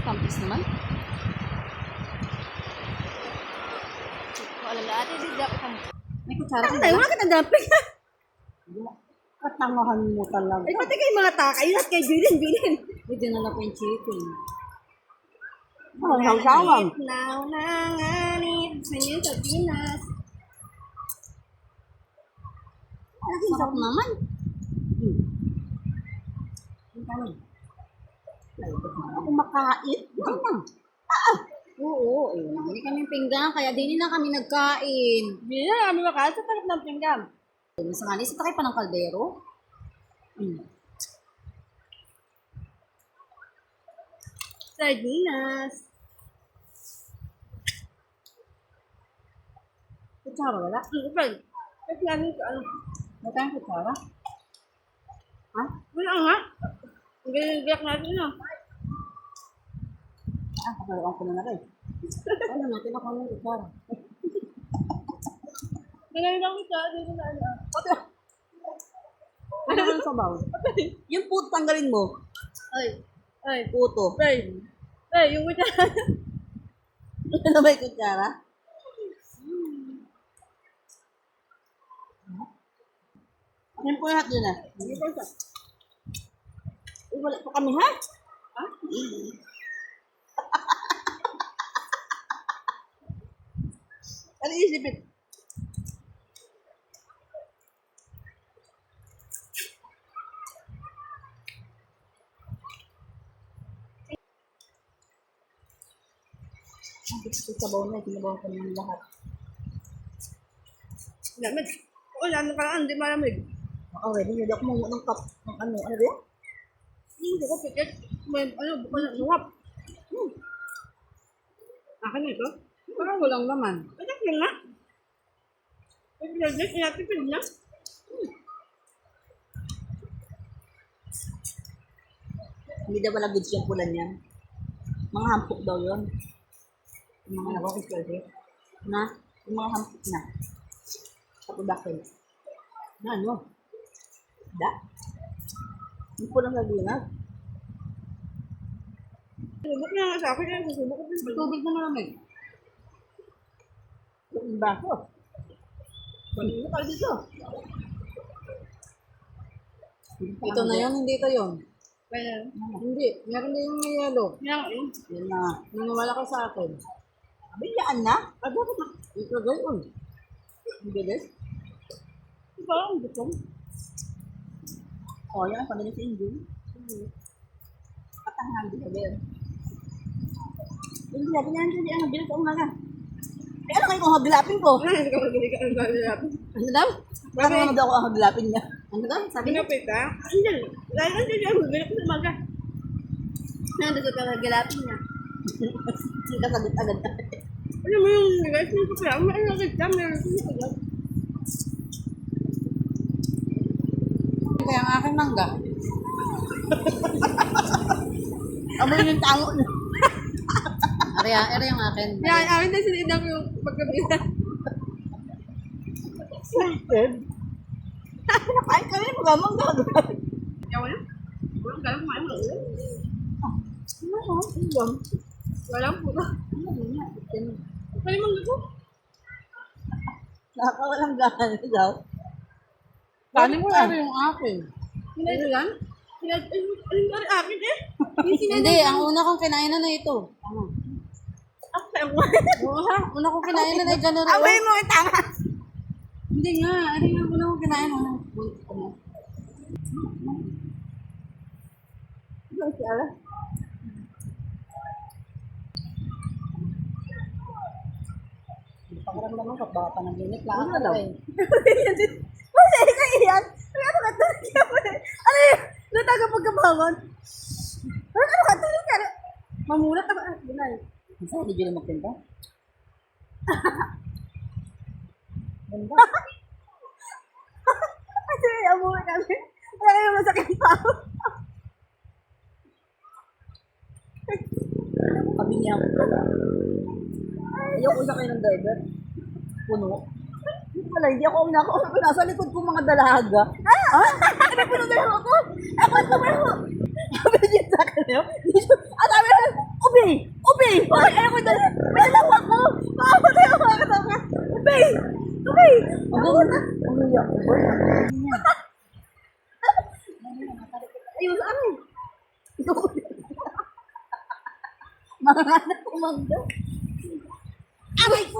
Campus naman. Wala lahat. Hindi ako campus. May kutsara ka Ay, wala ka tanggapin. Katangahan mo talaga. Ay, pati kayo mga takay. Lahat kayo bilin. May dinala ko yung chicken. Oh, sawsawan. Now, nanganib sa inyo sa Pinas. Sarap naman. Ako makain. Oo, eh. Hindi kami pinggan, kaya din na kami nagkain. Hindi na kami makain sa tarap ng pinggam. Sa nga, isa tayo pa ng kaldero. Sardinas. Kutsara wala? Ipag. Kasi namin ito, ano. Wala tayong kutsara? Ha? Wala nga. Gagagak natin, no? Kakaroon ko na rin. Ano natin ako ng kutsara? Ganun lang ito, dito na ano. Ano ang sabaw? Yung puto tanggalin mo. Ay, Puto. ay, yung kutsara. Ano na may kutsara? Ano po lahat yun ah? Wala pa kami ha? Ha? Ano isipin? Sabaw na, sinabaw ko ng lahat. Lamig. Wala nang kalaan, di malamig. Okay, hindi ako mamuha ng cup. Ng ano ba yan? Hindi ko pikit. May, ano, buka na, luwap. Akin ito? Parang walang laman. Ito yun nga. Pag-legit, inatipid na. Hindi daw wala goods yung pulan yan. Mga hampok daw yun. Yung mga nabakit kasi. Na? Yung mga hampok na. Kapudakil. Na ano? Da? Yung pulang lagunag. Subok na nga sa akin, eh. Susubok ko din. Tubig na malamig. Yung baso. Balino ka dito. Ito na yun, hindi ito yun. Kaya, Hindi, meron din yung may yelo. yan, yun. Yan na. Nanawala ka sa akin. Bilyaan na? Ano ko na? Ito gayon. Ang bilis. Ito, ang gutom. O, yan. Pagdating sa Indian. Patanghal din sabi. Hindi natin yan. Hindi ang bilis sa umaga. Eh, ano kayo kung haglapin ko? Hindi ka magaling ka ang lalapin. Ano daw? Parang naman daw ako ang haglapin niya. Ano daw? Sabi niya? Pinapit, ha? Andyan. Dahil andyan yan, magaling ko sa umaga. Nandito ka nagalapin niya. Sika sagot agad. Ano mo yung guys, yung kaya, may nakit ka, meron ko yung agad. Kaya ang aking mangga. Amoy yung tango niya. Area yung akin. Yan, akin na sinidang yung pagkabila. Excited. Nakain kami ng magamang gagawin. Yawa na. Walang galang kumain mo. Ano? Ilang? Walang puto. Pwede mong gago. Nakakawalang gana daw. Kanin ko lang yung akin. Hinay yan? Hinay, alin ba rin akin eh? Hindi, ang una kong kinain na ito. Ako sa'yo ko. Oo ha, una kong kinain na gano'n. Away mo ang tanga. Hindi nga, ano yung una kong kinain na. Ano si Ara? Pakaramdaman ka ba? Panaginip lang ako daw. Masaya ka iyan. Ano ka tulog ka mo eh? Ano yun? Nataga pagkabangon. Ano ka tulog ka? Mamulat ka ba? Binay. Saan hindi na magtinda? Ganda. Kasi amuwi kami. Wala kayo masakit pa ako. Sabi niya ako pala. Ayoko isa kayo ng driver. Puno. Hindi pala, hindi ako nakausap. Nasa likod ko mga dalaga. Ah! Ano puno na ako? Ako ito mo. Sabi niya sa akin yun. At sabi niya, Umiyak ko. Ayun, ano? Mga anak ko magdo. Aray ko,